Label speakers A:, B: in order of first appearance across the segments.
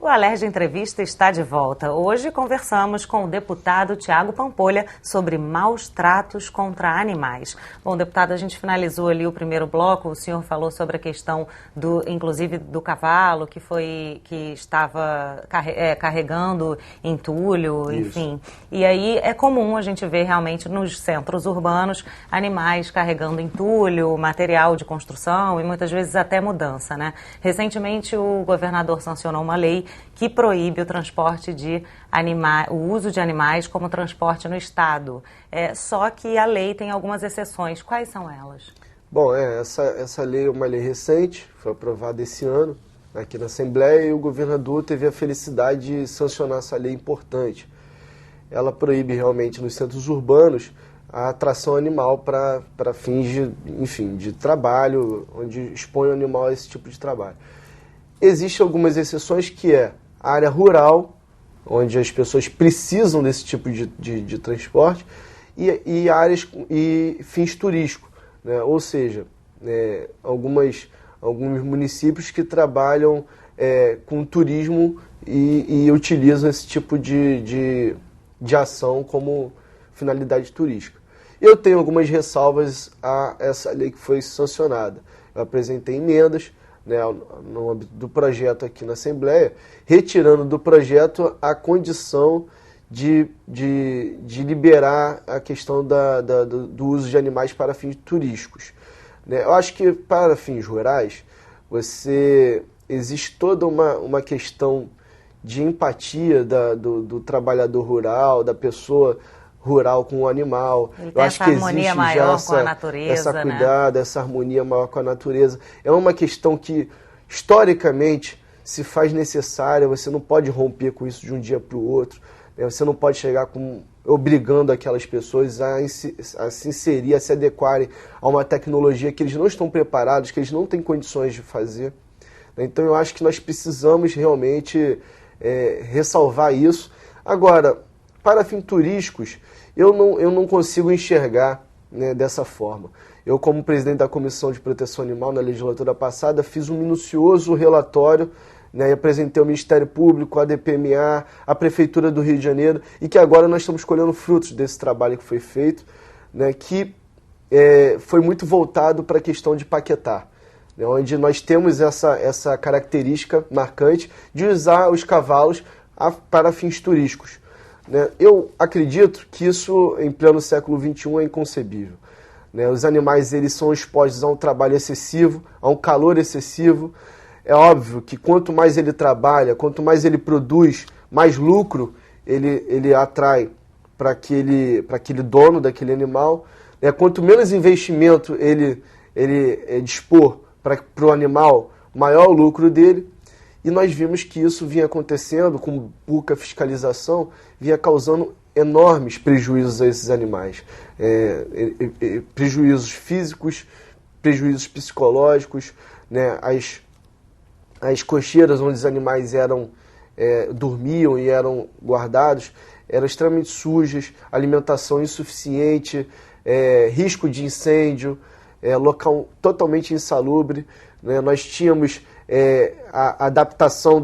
A: O Alerj Entrevista está de volta. Hoje conversamos com o deputado Tiago Pampolha sobre maus tratos contra animais. Bom, deputado, a gente finalizou ali o primeiro bloco. O senhor falou sobre a questão inclusive do cavalo que estava carregando entulho, enfim. E aí é comum a gente ver realmente nos centros urbanos animais carregando entulho, material de construção e muitas vezes até mudança, né? Recentemente o governador sancionou uma lei que proíbe o transporte de animais, o uso de animais como transporte no estado. Só que a lei tem algumas exceções. Quais são elas?
B: Bom, essa lei é uma lei recente, foi aprovada esse ano aqui na Assembleia e o governador teve a felicidade de sancionar essa lei importante. Ela proíbe realmente nos centros urbanos a atração animal para fins de trabalho, onde expõe o animal a esse tipo de trabalho. Existem algumas exceções que é a área rural, onde as pessoas precisam desse tipo de transporte, e áreas e fins turísticos, né? Ou seja, alguns municípios que trabalham com turismo e utilizam esse tipo de ação como finalidade turística. Eu tenho algumas ressalvas a essa lei que foi sancionada. Eu apresentei emendas, né, no âmbito do projeto aqui na Assembleia, retirando do projeto a condição de liberar a questão do uso de animais para fins turísticos. Né? Eu acho que para fins rurais, existe toda uma questão de empatia do trabalhador rural, da pessoa rural com o animal.
A: Eu acho que harmonia maior com a natureza,
B: essa cuidado, essa harmonia maior com a natureza. É uma questão que, historicamente, se faz necessária, você não pode romper com isso de um dia para o outro, né? Você não pode chegar obrigando aquelas pessoas a se inserir, a se adequarem a uma tecnologia que eles não estão preparados, que eles não têm condições de fazer. Então eu acho que nós precisamos realmente ressalvar isso. Agora, para fins turísticos, eu não consigo enxergar, né, dessa forma. Eu, como presidente da Comissão de Proteção Animal na legislatura passada, fiz um minucioso relatório, né, e apresentei ao Ministério Público, a DPMA, a Prefeitura do Rio de Janeiro, e que agora nós estamos colhendo frutos desse trabalho que foi feito, né, que foi muito voltado para a questão de Paquetá, né, onde nós temos essa característica marcante de usar os cavalos para fins turísticos. Eu acredito que isso, em pleno século XXI, é inconcebível. Os animais eles são expostos a um trabalho excessivo, a um calor excessivo. É óbvio que quanto mais ele trabalha, quanto mais ele produz, mais lucro ele atrai para aquele dono daquele animal. Quanto menos investimento ele dispor para o animal, maior o lucro dele. E nós vimos que isso vinha acontecendo, com pouca fiscalização, vinha causando enormes prejuízos a esses animais. Prejuízos físicos, prejuízos psicológicos, né? As cocheiras onde os animais dormiam e eram guardados eram extremamente sujas, alimentação insuficiente, risco de incêndio, local totalmente insalubre, né? Nós tínhamos a adaptação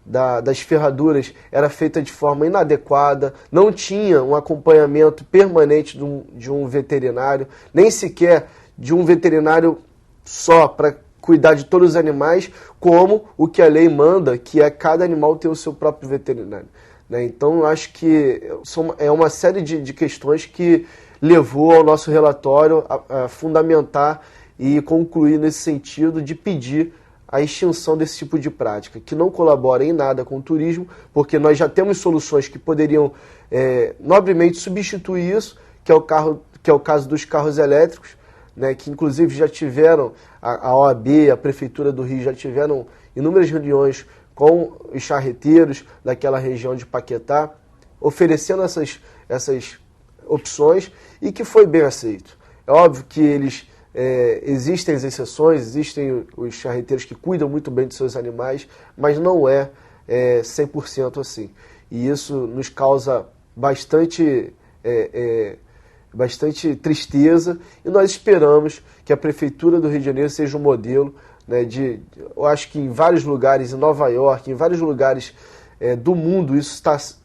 B: das ferraduras era feita de forma inadequada, não tinha um acompanhamento permanente de um veterinário, nem sequer de um veterinário só para cuidar de todos os animais, como o que a lei manda, que é cada animal ter o seu próprio veterinário. Né? Então, eu acho que é uma série de questões que levou ao nosso relatório a fundamentar e concluir nesse sentido de pedir a extinção desse tipo de prática, que não colabora em nada com o turismo, porque nós já temos soluções que poderiam nobremente substituir isso, que é o caso dos carros elétricos, né, que inclusive já tiveram, a OAB, a Prefeitura do Rio já tiveram inúmeras reuniões com os charreteiros daquela região de Paquetá, oferecendo essas opções e que foi bem aceito. É óbvio que existem as exceções, existem os charreteiros que cuidam muito bem de seus animais, mas não é 100% assim. E isso nos causa bastante tristeza e nós esperamos que a Prefeitura do Rio de Janeiro seja um modelo, né, eu acho que em vários lugares, em Nova York, em vários lugares do mundo, isso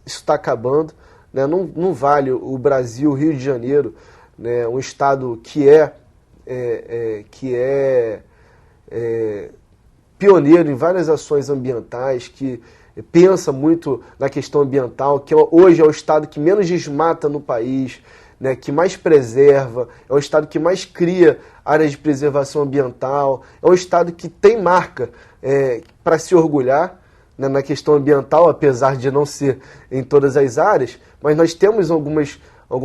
B: está acabando. Né? Não vale o Brasil, o Rio de Janeiro, né, um estado que é pioneiro em várias ações ambientais, que pensa muito na questão ambiental, que hoje é o estado que menos desmata no país, né, que mais preserva, é o estado que mais cria áreas de preservação ambiental, é um estado que tem marca para se orgulhar, né, na questão ambiental, apesar de não ser em todas as áreas, mas nós temos algumas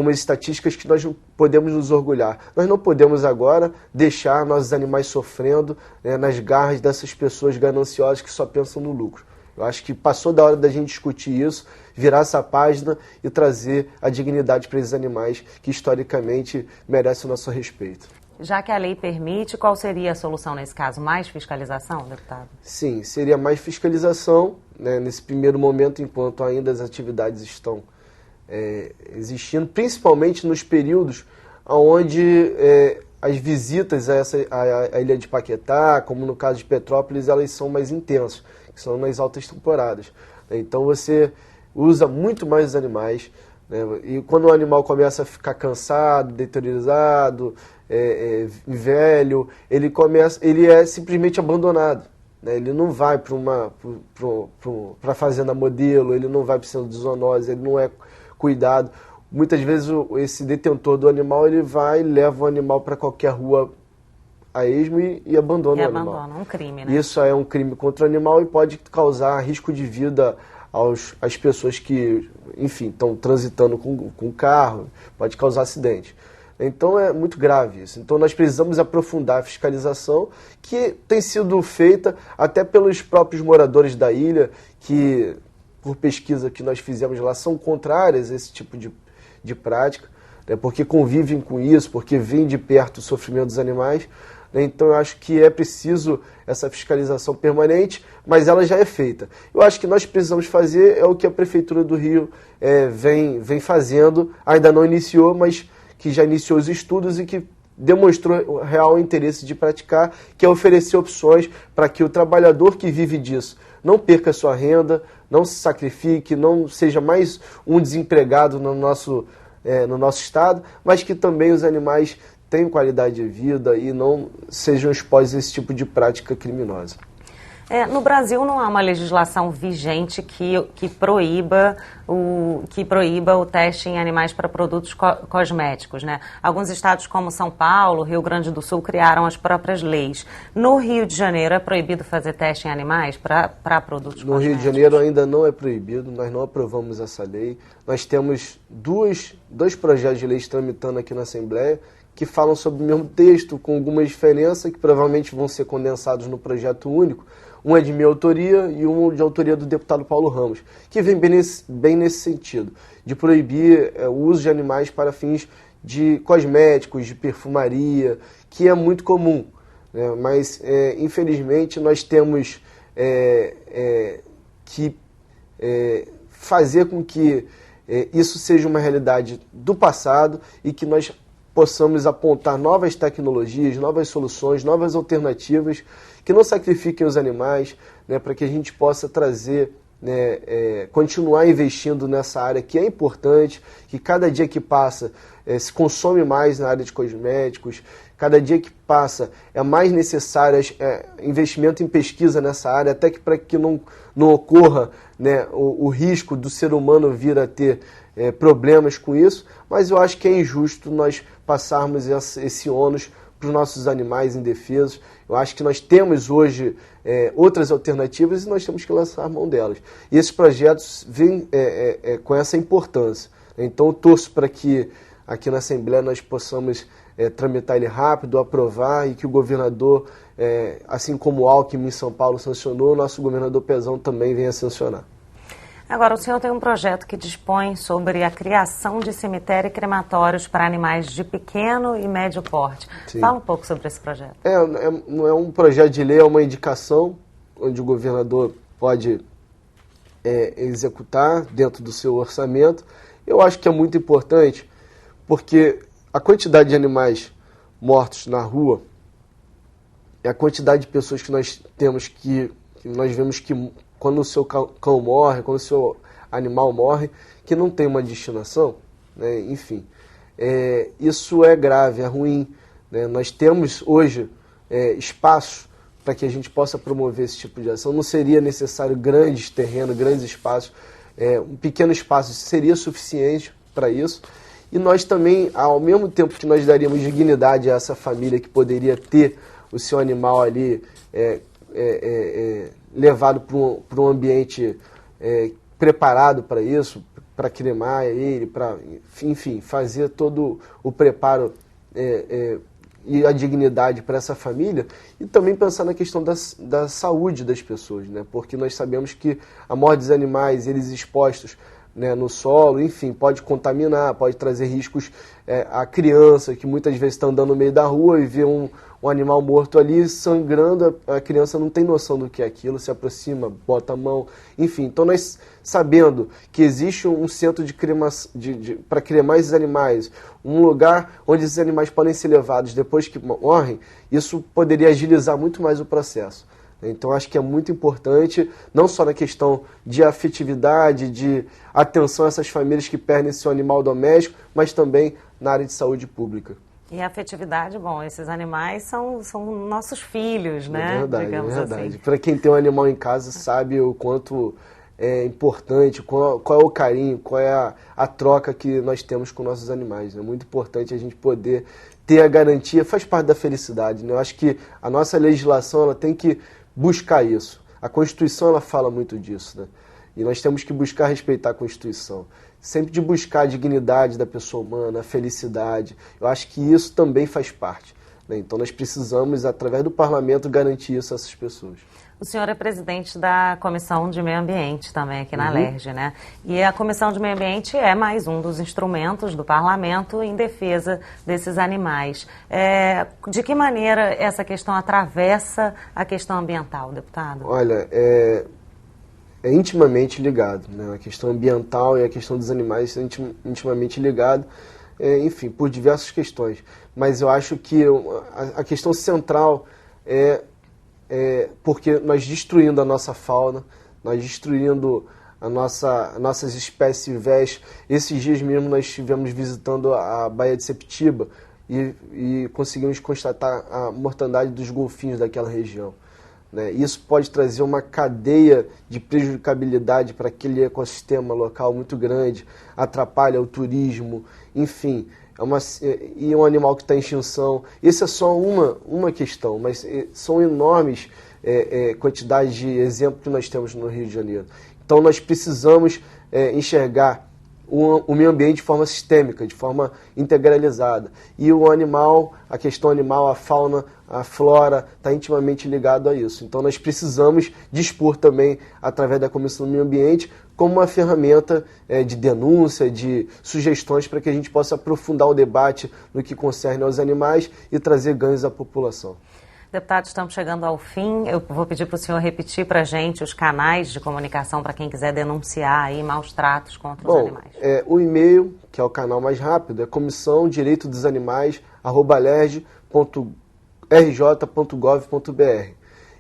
B: estatísticas que nós podemos nos orgulhar. Nós não podemos agora deixar nossos animais sofrendo, né, nas garras dessas pessoas gananciosas que só pensam no lucro. Eu acho que passou da hora da gente discutir isso, virar essa página e trazer a dignidade para esses animais que historicamente merecem o nosso respeito.
A: Já que a lei permite, qual seria a solução nesse caso? Mais fiscalização, deputado?
B: Sim, seria mais fiscalização, né, nesse primeiro momento, enquanto ainda as atividades estão existindo, principalmente nos períodos onde as visitas à Ilha de Paquetá, como no caso de Petrópolis, elas são mais intensas, que são nas altas temporadas. Então você usa muito mais os animais, né, e quando o animal começa a ficar cansado, deteriorado, velho, ele é simplesmente abandonado. Né? Ele não vai para a fazenda modelo, ele não vai para o centro de zoonose, ele não é cuidado. Muitas vezes esse detentor do animal, ele vai e leva o animal para qualquer rua a esmo e abandona o animal.
A: Abandona, um crime, né?
B: Isso é um crime contra o animal e pode causar risco de vida às pessoas que, enfim, estão transitando com o carro, pode causar acidente. Então é muito grave isso. Então nós precisamos aprofundar a fiscalização, que tem sido feita até pelos próprios moradores da ilha, que, por pesquisa que nós fizemos lá, são contrárias a esse tipo de prática, né, porque convivem com isso, porque veem de perto o sofrimento dos animais. Né, então eu acho que é preciso essa fiscalização permanente, mas ela já é feita. Eu acho que nós precisamos fazer o que a Prefeitura do Rio vem fazendo, ainda não iniciou, mas que já iniciou os estudos e que demonstrou real interesse de praticar, que é oferecer opções para que o trabalhador que vive disso não perca sua renda, não se sacrifique, não seja mais um desempregado no nosso estado, mas que também os animais tenham qualidade de vida e não sejam expostos a esse tipo de prática criminosa.
A: No Brasil não há uma legislação vigente que proíba o teste em animais para produtos cosméticos, né? Alguns estados como São Paulo, Rio Grande do Sul criaram as próprias leis. No Rio de Janeiro é proibido fazer teste em animais para produtos cosméticos?
B: No Rio de Janeiro ainda não é proibido, nós não aprovamos essa lei. Nós temos dois projetos de lei tramitando aqui na Assembleia que falam sobre o mesmo texto, com algumas diferenças que provavelmente vão ser condensados no projeto único. Um é de minha autoria e um de autoria do deputado Paulo Ramos, que vem bem nesse sentido, de proibir o uso de animais para fins de cosméticos, de perfumaria, que é muito comum. Né? Mas, infelizmente, nós temos que fazer com que isso seja uma realidade do passado e que nós possamos apontar novas tecnologias, novas soluções, novas alternativas que não sacrifiquem os animais, né, para que a gente possa trazer, né, continuar investindo nessa área que é importante, que cada dia que passa se consome mais na área de cosméticos, cada dia que passa é mais necessário investimento em pesquisa nessa área, até que para que não ocorra, né, o risco do ser humano vir a ter problemas com isso, mas eu acho que é injusto nós passarmos esse ônus para os nossos animais indefesos. Eu acho que nós temos hoje outras alternativas e nós temos que lançar mão delas. E esses projetos vêm com essa importância. Então eu torço para que aqui na Assembleia nós possamos tramitar ele rápido, aprovar, e que o governador, assim como o Alckmin em São Paulo sancionou, o nosso governador Pezão também venha sancionar.
A: Agora, o senhor tem um projeto que dispõe sobre a criação de cemitério e crematórios para animais de pequeno e médio porte. Sim. Fala um pouco sobre esse projeto.
B: Não é um projeto de lei, é uma indicação onde o governador pode executar dentro do seu orçamento. Eu acho que é muito importante, porque a quantidade de animais mortos na rua, a quantidade de pessoas que nós temos que nós vemos que quando o seu cão morre, quando o seu animal morre, que não tem uma destinação, né? Enfim, isso é grave, é ruim, né? Nós temos hoje espaço para que a gente possa promover esse tipo de ação. Não seria necessário grandes terrenos, grandes espaços, um pequeno espaço seria suficiente para isso. E nós também, ao mesmo tempo que nós daríamos dignidade a essa família que poderia ter o seu animal ali levado para um ambiente preparado para isso, para cremar ele, para, enfim, fazer todo o preparo e a dignidade para essa família, e também pensar na questão da saúde das pessoas, né? Porque nós sabemos que a morte dos animais, eles expostos, né, no solo, enfim, pode contaminar, pode trazer riscos à criança, que muitas vezes está andando no meio da rua e vê um animal morto ali sangrando, a criança não tem noção do que é aquilo, se aproxima, bota a mão, enfim. Então nós, sabendo que existe um centro para cremar esses animais, um lugar onde esses animais podem ser levados depois que morrem, isso poderia agilizar muito mais o processo. Então acho que é muito importante, não só na questão de afetividade, de atenção a essas famílias que perdem seu animal doméstico, mas também na área de saúde pública.
A: E a afetividade, bom, esses animais são nossos filhos, né?
B: É verdade,
A: digamos
B: verdade.
A: assim.
B: Para quem tem um animal em casa sabe o quanto é importante, qual é o carinho, qual é a troca que nós temos com nossos animais. É muito importante a gente poder ter a garantia, faz parte da felicidade, né? Eu acho que a nossa legislação ela tem que buscar isso. A Constituição ela fala muito disso, né? E nós temos que buscar respeitar a Constituição. Sempre de buscar a dignidade da pessoa humana, a felicidade. Eu acho que isso também faz parte, né? Então nós precisamos, através do parlamento, garantir isso a essas pessoas.
A: O senhor é presidente da Comissão de Meio Ambiente também aqui na Alerj, né? E a Comissão de Meio Ambiente é mais um dos instrumentos do parlamento em defesa desses animais. De que maneira essa questão atravessa a questão ambiental, deputado?
B: Olha, é intimamente ligado, né? A questão ambiental e a questão dos animais são intimamente ligados, enfim, por diversas questões. Mas eu acho que a questão central porque nós destruindo a nossa fauna, nós destruindo nossas espécies silvestres. Esses dias mesmo nós estivemos visitando a Baía de Sepetiba e conseguimos constatar a mortandade dos golfinhos daquela região, né? Isso pode trazer uma cadeia de prejudicabilidade para aquele ecossistema local muito grande, atrapalha o turismo, enfim. E um animal que está em extinção. Essa é só uma questão, mas são enormes quantidades de exemplos que nós temos no Rio de Janeiro. Então nós precisamos enxergar o meio ambiente de forma sistêmica, de forma integralizada. E o animal, a questão animal, a fauna, a flora, está intimamente ligado a isso. Então nós precisamos dispor também, através da Comissão do Meio Ambiente, como uma ferramenta de denúncia, de sugestões para que a gente possa aprofundar o debate no que concerne aos animais e trazer ganhos à população.
A: Deputado, estamos chegando ao fim. Eu vou pedir para o senhor repetir para a gente os canais de comunicação para quem quiser denunciar aí maus tratos contra os animais.
B: O e-mail, que é o canal mais rápido, é comissãodireitodosaнимais@alerj.gov.br.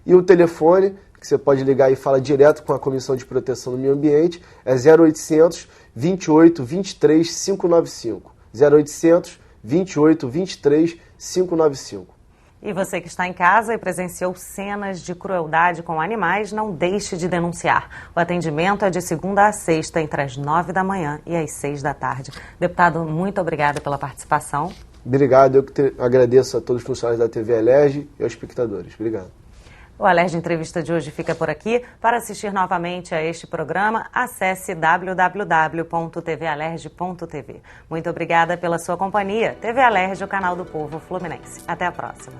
B: E o telefone, que você pode ligar e falar direto com a Comissão de Proteção do Meio Ambiente, é 0800 28 23 595. 0800 28 23 595.
A: E você que está em casa e presenciou cenas de crueldade com animais, não deixe de denunciar. O atendimento é de segunda a sexta, entre as 9 da manhã e as 6 da tarde. Deputado, muito obrigada pela participação.
B: Obrigado, eu que agradeço a todos os funcionários da TV Alerj e aos espectadores. Obrigado.
A: O Alerj Entrevista de hoje fica por aqui. Para assistir novamente a este programa, acesse www.tvalerj.tv. Muito obrigada pela sua companhia. TV Alerj, o canal do povo fluminense. Até a próxima.